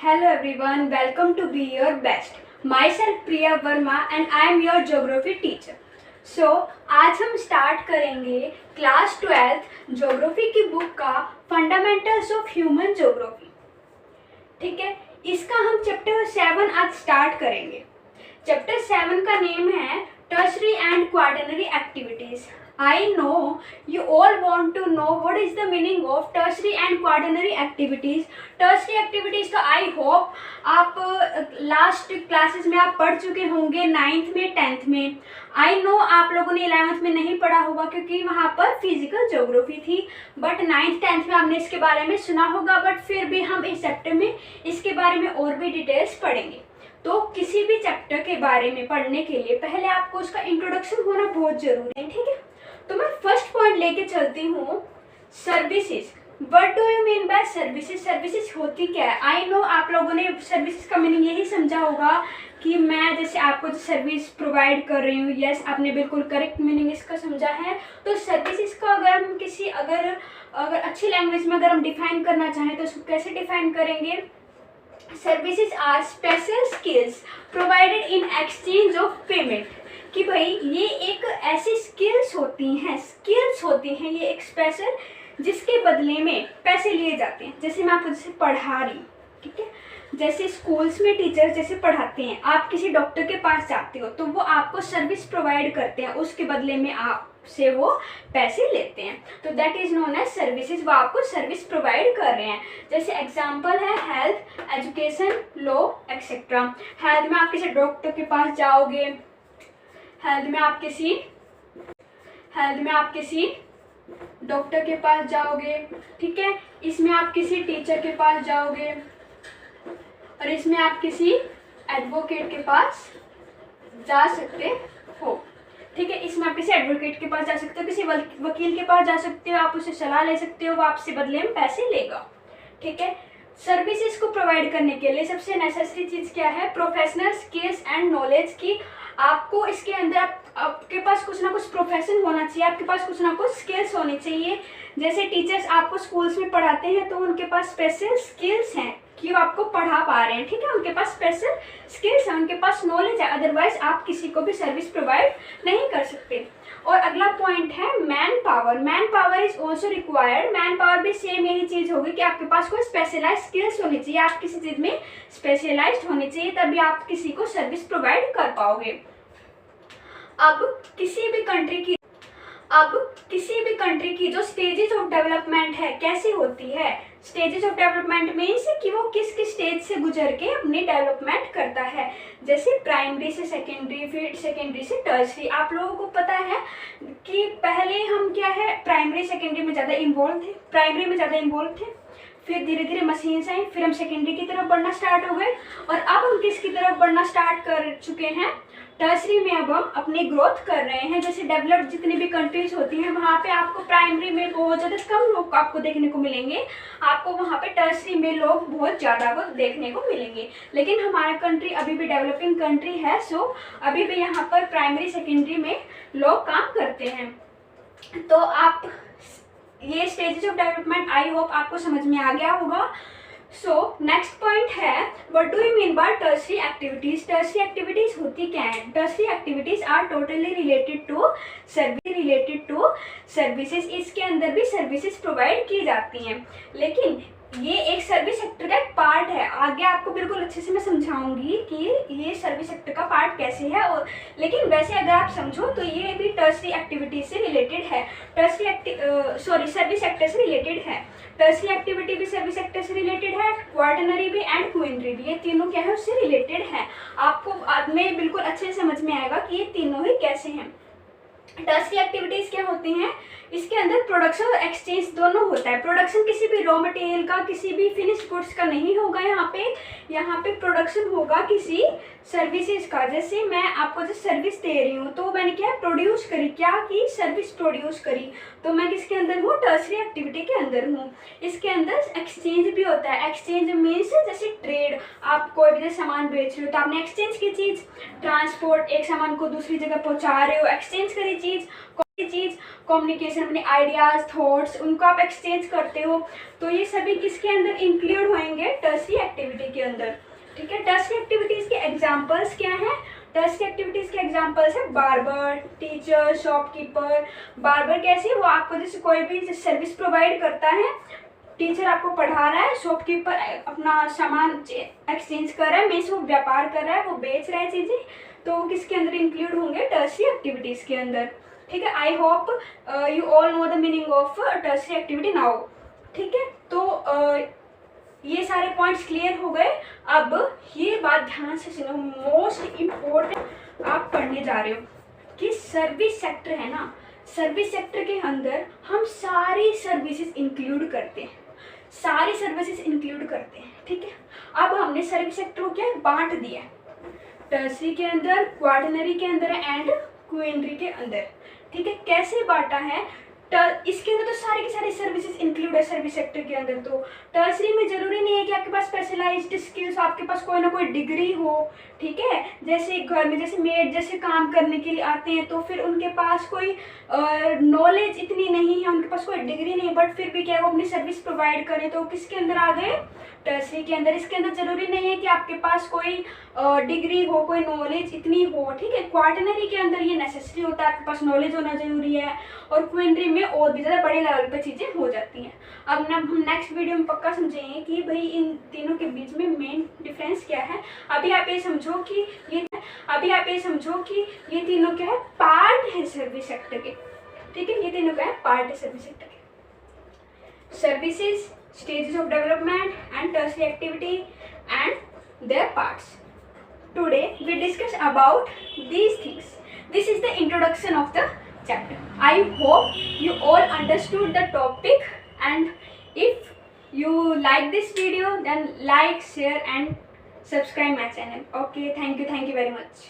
Hello everyone, welcome to Be Your Best. Myself Priya Verma and I am your geography teacher. So आज हम start करेंगे class 12th geography की book का fundamentals of human geography. ठीक है, इसका हम चैप्टर 7 आज स्टार्ट करेंगे। चैप्टर 7 का नेम है tertiary and quaternary activities. I know you all want to know what is the meaning of tertiary and quaternary activities. Tertiary activities तो I hope आप लास्ट क्लासेस में आप पढ़ चुके होंगे 9th में 10th में। I know आप लोगों ने 11th में नहीं पढ़ा होगा क्योंकि वहाँ पर फिजिकल ज्योग्राफी थी, बट 9th 10th में आपने इसके बारे में सुना होगा। बट फिर भी हम इस चैप्टर में इसके बारे में और भी डिटेल्स पढ़ेंगे। तो किसी भी चैप्टर के बारे में पढ़ने के लिए पहले आपको उसका इंट्रोडक्शन होना बहुत ज़रूरी है। ठीक है, तो मैं फर्स्ट पॉइंट लेके चलती हूँ services. What do you mean bye services? Services होती क्या है? आई नो आप लोगों ने सर्विसेज का मीनिंग यही समझा होगा कि मैं जैसे आपको जो सर्विस प्रोवाइड कर रही हूँ। यस, आपने बिल्कुल करेक्ट मीनिंग इसका समझा है। तो सर्विसेज का अगर हम किसी अगर अच्छी लैंग्वेज में अगर हम डिफाइन करना चाहें तो उसको कैसे डिफाइन करेंगे? Services are special skills provided in exchange of payment. कि भाई ये एक ऐसी स्किल्स होती हैं ये एक स्पेशल जिसके बदले में पैसे लिए जाते हैं। जैसे मैं आपको जैसे पढ़ा रही हूँ, ठीक है, जैसे स्कूल्स में टीचर जैसे पढ़ाते हैं, आप किसी डॉक्टर के पास जाते हो तो वो आपको सर्विस प्रोवाइड करते हैं, उसके बदले में आपसे वो पैसे लेते हैं। तो that is known as services. वो आपको सर्विस प्रोवाइड कर रहे हैं। जैसे एग्जांपल है health, education, law etcetera. Health में आप किसी डॉक्टर के पास जाओगे, हेल्थ में आप किसी डॉक्टर के पास जाओगे, ठीक है। इसमें आप किसी टीचर के पास जाओगे और इसमें आप किसी एडवोकेट के पास जा सकते हो, ठीक है। इसमें आप किसी एडवोकेट के पास जा सकते हो, किसी वकील के पास जा सकते हो, आप उससे सलाह ले सकते हो, वो आपसे बदले में पैसे लेगा, ठीक है। सर्विसेज को प्रोवाइड करने के लिए सबसे नेसेसरी चीज़ क्या है? प्रोफेशनल स्किल्स एंड नॉलेज की। आपको इसके अंदर आपके पास कुछ ना कुछ प्रोफेशन होना चाहिए, आपके पास कुछ ना कुछ स्किल्स होनी चाहिए। जैसे टीचर्स आपको स्कूल्स में पढ़ाते हैं तो उनके पास स्पेशल स्किल्स हैं कि वो आपको पढ़ा पा रहे हैं, ठीक है। उनके पास स्पेशल स्किल्स हैं, उनके पास नॉलेज है, अदरवाइज आप किसी को भी सर्विस प्रोवाइड नहीं कर सकते। और अगला पॉइंट है man power. Man power is also required. Man power भी सेम यही चीज़ होगी कि आपके पास कोई स्पेशलाइज स्किल्स होनी चाहिए, आप किसी चीज़ में स्पेशलाइज्ड होनी चाहिए, तभी आप किसी को सर्विस प्रोवाइड कर पाओगे। अब किसी भी कंट्री की जो स्टेजेस ऑफ डेवलपमेंट है कैसे होती है? स्टेजेस ऑफ डेवलपमेंट मीन्स कि वो किस किस स्टेज से गुजर के अपनी डेवलपमेंट करता है। जैसे प्राइमरी से सेकेंडरी, फिर सेकेंडरी से टर्शरी। आप लोगों को पता है कि पहले हम क्या है प्राइमरी सेकेंडरी में ज़्यादा इन्वॉल्व थे, फिर धीरे धीरे मशीन्स आई, फिर हम सेकेंडरी की तरफ बढ़ना स्टार्ट हो गए और अब हम किसकी तरफ बढ़ना स्टार्ट कर चुके हैं? टर्शरी में अब हम अपनी ग्रोथ कर रहे हैं। जैसे डेवलप्ड जितनी भी कंट्रीज होती हैं वहाँ पे आपको प्राइमरी में बहुत ज़्यादा कम लोग आपको देखने को मिलेंगे, आपको वहाँ पे टर्शरी में लोग बहुत ज़्यादा को देखने को मिलेंगे। लेकिन हमारा कंट्री अभी भी डेवलपिंग कंट्री है, सो अभी भी यहाँ पर प्राइमरी सेकेंडरी में लोग काम करते हैं। तो आप ये stages of development I hope आपको समझ में आ गया होगा। सो नेक्स्ट पॉइंट है what do you mean by tertiary activities? Tertiary activities होती क्या है? Tertiary activities are totally related to services. इसके अंदर भी सर्विसेज प्रोवाइड की जाती हैं, लेकिन ये एक सर्विस सेक्टर का एक पार्ट है। आगे आपको बिल्कुल अच्छे से मैं समझाऊंगी कि ये सर्विस सेक्टर का पार्ट कैसे है। और लेकिन वैसे अगर आप समझो तो ये भी टर्शरी एक्टिविटी से रिलेटेड है, सर्विस सेक्टर से रिलेटेड है। टर्शरी एक्टिविटी भी सर्विस सेक्टर से रिलेटेड है, क्वाटरनरी भी एंड क्वीनरी भी, ये तीनों क्या है उससे रिलेटेड है। आपको बाद में बिल्कुल अच्छे से समझ में आएगा कि ये तीनों ही कैसे हैं। टर्शरी एक्टिविटीज क्या होती हैं? इसके अंदर प्रोडक्शन और एक्सचेंज दोनों होता है। प्रोडक्शन किसी भी रॉ मटेरियल का, किसी भी फिनिश्ड गुड्स का नहीं होगा। यहाँ पे प्रोडक्शन होगा किसी सर्विसेज का। जैसे मैं आपको जो सर्विस दे रही हूँ तो मैंने क्या प्रोड्यूस करी, क्या की सर्विस प्रोड्यूस करी, तो मैं किसके अंदर हूँ? टर्शरी एक्टिविटी के अंदर हूँ। इसके अंदर एक्सचेंज भी होता है। एक्सचेंज मीन्स जैसे ट्रेड, आप कोई भी सामान बेच रहे हो तो आपने एक्सचेंज की चीज़, ट्रांसपोर्ट, एक सामान को दूसरी जगह पहुँचा रहे हो, एक्सचेंज करी चीज़, कम्युनिकेशन, अपने आइडियाज, थॉट्स, उनको आप एक्सचेंज करते हो। तो ये सभी किसके अंदर इंक्लूड होंगे? टर्शरी एक्टिविटी के के अंदर, ठीक है। टर्सरी एक्टिविटीज़ के एग्जाम्पल्स क्या हैं? टर्सरी एक्टिविटीज़ के एग्जाम्पल्स है बार्बर, टीचर, शॉपकीपर। बार्बर कैसे? वो आपको जैसे कोई भी सर्विस प्रोवाइड करता है, टीचर आपको पढ़ा रहा है, शॉपकीपर अपना सामान एक्सचेंज कर रहा है, मीन्स वो व्यापार कर रहा है, वो बेच रहा है चीज़ें, तो वो किसके अंदर इंक्लूड होंगे? टर्सरी एक्टिविटीज़ के अंदर, ठीक है। I hope you all know the meaning of tertiary activity now, ठीक है। तो ये सारे पॉइंट्स क्लियर हो गए। अब ये बात ध्यान से सुनो, मोस्ट इम्पोर्टेंट आप पढ़ने जा रहे हो कि सर्विस सेक्टर है ना, सर्विस सेक्टर के अंदर हम सारी सर्विसेज इंक्लूड करते हैं, सारी सर्विसेज इंक्लूड करते हैं, ठीक है। अब हमने सर्विस सेक्टर को क्या बांट दिया है, टर्सरी के अंदर, क्वार्टनरी के अंदर एंड क्वीनरी के अंदर, ठीक है। कैसे बांटा है? इसके अंदर तो सारे के सारे सर्विसेज इंक्लूड है सर्विस सेक्टर के अंदर। तो टर्सरी में जरूरी नहीं है कि आपके पास स्पेशलाइज्ड स्किल्स, आपके पास कोई ना कोई डिग्री हो, ठीक है। जैसे घर में जैसे मेड जैसे काम करने के लिए आते हैं, तो फिर उनके पास कोई नॉलेज इतनी नहीं है, उनके पास कोई डिग्री नहीं, बट फिर भी क्या वो अपनी सर्विस प्रोवाइड करें, तो किसके अंदर आ गए? टर्सरी के अंदर। इसके अंदर जरूरी नहीं है कि आपके पास कोई डिग्री हो, कोई नॉलेज इतनी हो, ठीक है। क्वार्टनरी के अंदर ये नेसेसरी होता है, आपके पास नॉलेज होना जरूरी है, और क्वीनरी में और भी ज़्यादा बड़े लेवल पे चीज़ें हो जाती हैं। अब ना हम नेक्स्ट वीडियो में पक्का समझेंगे कि भाई इन तीनों के बीच में मेन डिफरेंस क्या है। अभी आप ये समझो कि ये तीनों क्या है? पार्ट है सर्विस सेक्टर के, ठीक है। ये तीनों क्या है? पार्ट है सर्विस सेक्टर के। Services, stages of development and tertiary activity and their parts. Today we discuss about these things. This is the introduction of the chapter. I hope you all understood the topic, and if you like this video then like, share and subscribe my channel. Okay, thank you very much.